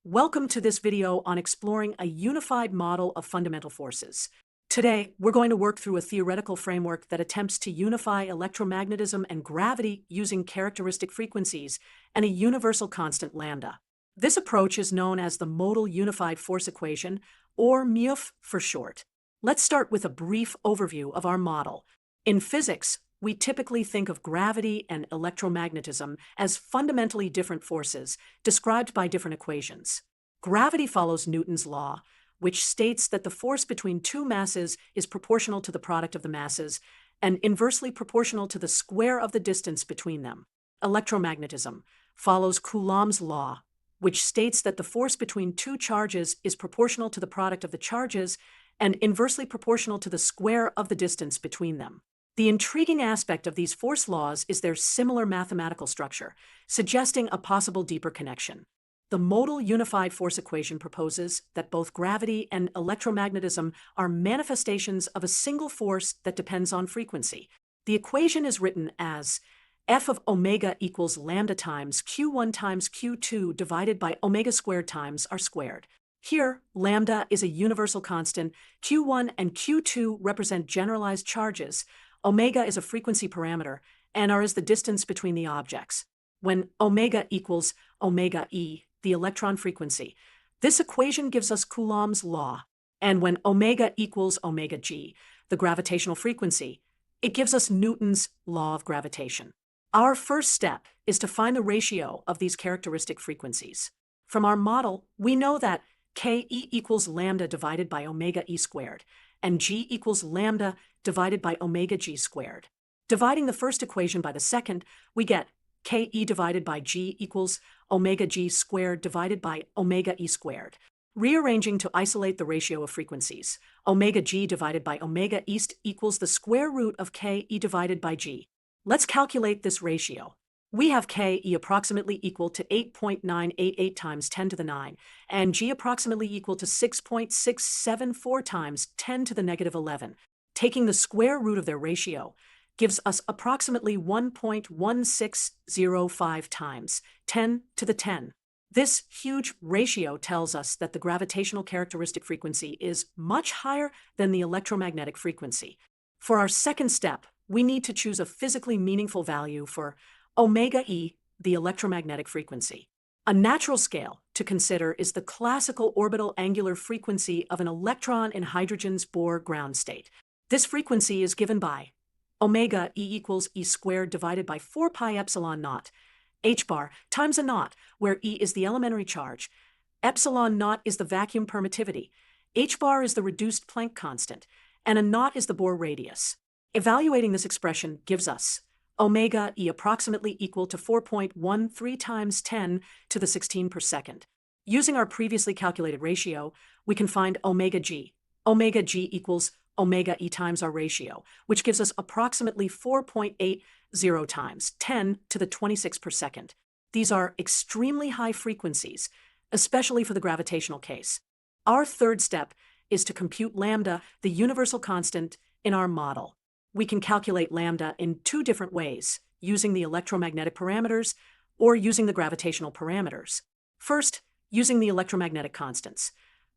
Welcome to this video on exploring a unified model of fundamental forces. Today, we're going to work through a theoretical framework that attempts to unify electromagnetism and gravity using characteristic frequencies and a universal constant lambda. This approach is known as the modal unified force equation, or MUF for short. Let's start with a brief overview of our model. In physics, we typically think of gravity and electromagnetism as fundamentally different forces, described by different equations. Gravity follows Newton's law, which states that the force between two masses is proportional to the product of the masses and inversely proportional to the square of the distance between them. Electromagnetism follows Coulomb's law, which states that the force between two charges is proportional to the product of the charges and inversely proportional to the square of the distance between them. The intriguing aspect of these force laws is their similar mathematical structure, suggesting a possible deeper connection. The modal unified force equation proposes that both gravity and electromagnetism are manifestations of a single force that depends on frequency. The equation is written as F of omega equals lambda times Q1 times Q2 divided by omega squared times R squared. Here, lambda is a universal constant, Q1 and Q2 represent generalized charges, omega is a frequency parameter, and R is the distance between the objects. When omega equals omega E, the electron frequency, this equation gives us Coulomb's law. And when omega equals omega G, the gravitational frequency, it gives us Newton's law of gravitation. Our first step is to find the ratio of these characteristic frequencies. From our model, we know that Ke equals lambda divided by omega E squared, and G equals lambda divided by omega G squared. Dividing the first equation by the second, we get Ke divided by G equals omega G squared divided by omega E squared. Rearranging to isolate the ratio of frequencies, omega G divided by omega East equals the square root of Ke divided by G. Let's calculate this ratio. We have Ke approximately equal to 8.988 times 10 to the 9, and G approximately equal to 6.674 times 10 to the negative 11. Taking the square root of their ratio gives us approximately 1.1605 times 10 to the 10. This huge ratio tells us that the gravitational characteristic frequency is much higher than the electromagnetic frequency. For our second step, we need to choose a physically meaningful value for omega E, the electromagnetic frequency. A natural scale to consider is the classical orbital angular frequency of an electron in hydrogen's Bohr ground state. This frequency is given by omega E equals E squared divided by 4 pi epsilon naught, h bar times a naught, where E is the elementary charge, epsilon naught is the vacuum permittivity, h bar is the reduced Planck constant, and a naught is the Bohr radius. Evaluating this expression gives us omega E approximately equal to 4.13 times 10 to the 16 per second. Using our previously calculated ratio, we can find omega G. Omega G equals omega E times our ratio, which gives us approximately 4.80 times 10 to the 26 per second. These are extremely high frequencies, especially for the gravitational case. Our third step is to compute lambda, the universal constant, in our model. We can calculate lambda in two different ways, using the electromagnetic parameters or using the gravitational parameters. First, using the electromagnetic constants.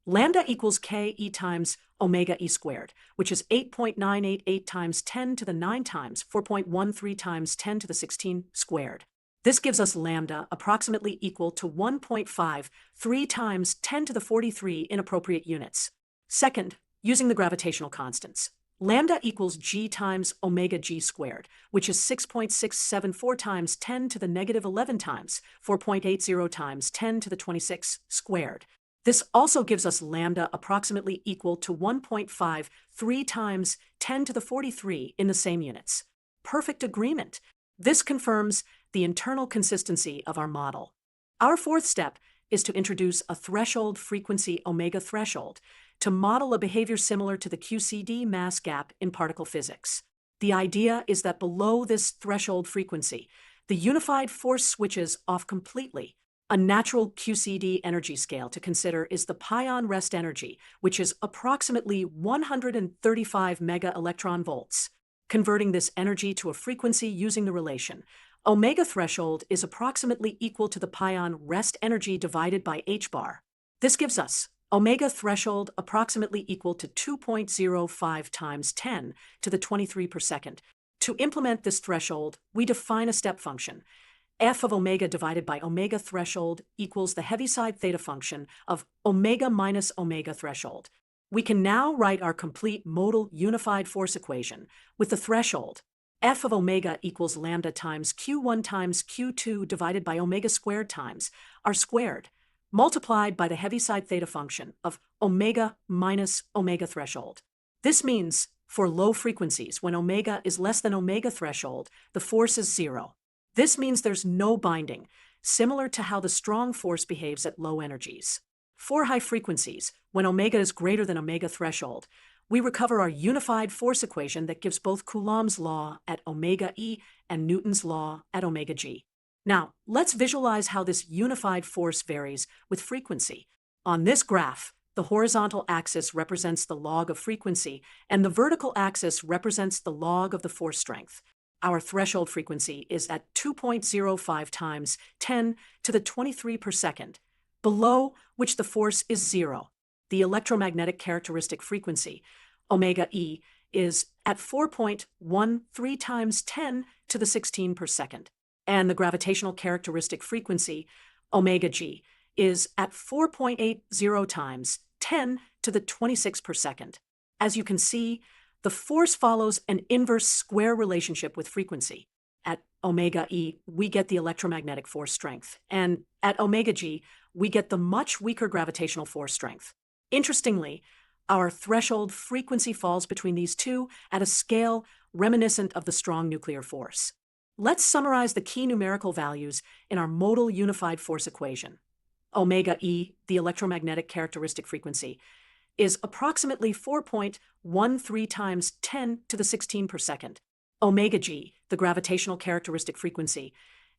Lambda equals Ke times omega E squared, which is 8.988 times 10 to the 9 times 4.13 times 10 to the 16 squared. This gives us lambda approximately equal to 1.53 times 10 to the 43 in appropriate units. Second, using the gravitational constants. Lambda equals G times omega G squared, which is 6.674 times 10 to the negative 11 times 4.80 times 10 to the 26 squared. This also gives us lambda approximately equal to 1.53 times 10 to the 43 in the same units. Perfect agreement. This confirms the internal consistency of our model. Our fourth step is to introduce a threshold frequency omega threshold to model a behavior similar to the QCD mass gap in particle physics. The idea is that below this threshold frequency, the unified force switches off completely. A natural QCD energy scale to consider is the pion rest energy, which is approximately 135 mega electron volts. Converting this energy to a frequency using the relation Omega threshold is approximately equal to the pion rest energy divided by h bar. This gives us omega threshold approximately equal to 2.05 times 10 to the 23 per second. To implement this threshold, we define a step function. F of omega divided by omega threshold equals the Heaviside theta function of omega minus omega threshold. We can now write our complete modal unified force equation with the threshold F of omega equals lambda times q1 times q2 divided by omega squared times r squared, multiplied by the Heaviside theta function of omega minus omega threshold. This means for low frequencies, when omega is less than omega threshold, the force is zero. This means there's no binding, similar to how the strong force behaves at low energies. For high frequencies, when omega is greater than omega threshold, we recover our unified force equation that gives both Coulomb's law at omega E and Newton's law at omega G. Now, let's visualize how this unified force varies with frequency. On this graph, the horizontal axis represents the log of frequency, and the vertical axis represents the log of the force strength. Our threshold frequency is at 2.05 times 10 to the 23 per second, below which the force is zero. The electromagnetic characteristic frequency, omega E, is at 4.13 times 10 to the 16 per second. And the gravitational characteristic frequency, omega G, is at 4.80 times 10 to the 26 per second. As you can see, the force follows an inverse square relationship with frequency. At omega E, we get the electromagnetic force strength, and at omega G, we get the much weaker gravitational force strength. Interestingly, our threshold frequency falls between these two at a scale reminiscent of the strong nuclear force. Let's summarize the key numerical values in our modal unified force equation. Omega E, the electromagnetic characteristic frequency, is approximately 4.13 times 10 to the 16 per second. Omega G, the gravitational characteristic frequency,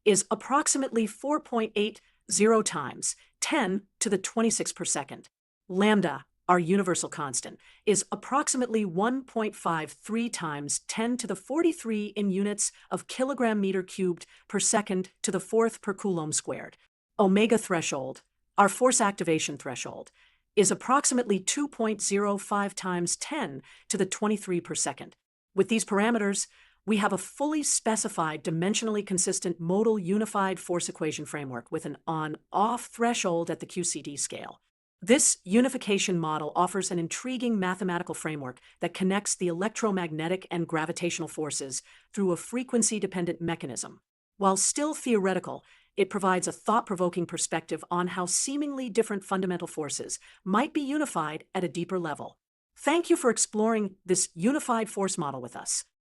is approximately 4.80 times 10 to the 26 per second. Lambda, our universal constant, is approximately 1.53 times 10 to the 43 in units of kilogram meter cubed per second to the fourth per Coulomb squared. Omega threshold, our force activation threshold, is approximately 2.05 times 10 to the 23 per second. With these parameters, we have a fully specified, dimensionally consistent modal unified force equation framework with an on-off threshold at the QCD scale. This unification model offers an intriguing mathematical framework that connects the electromagnetic and gravitational forces through a frequency-dependent mechanism. While still theoretical, it provides a thought-provoking perspective on how seemingly different fundamental forces might be unified at a deeper level. Thank you for exploring this unified force model with us.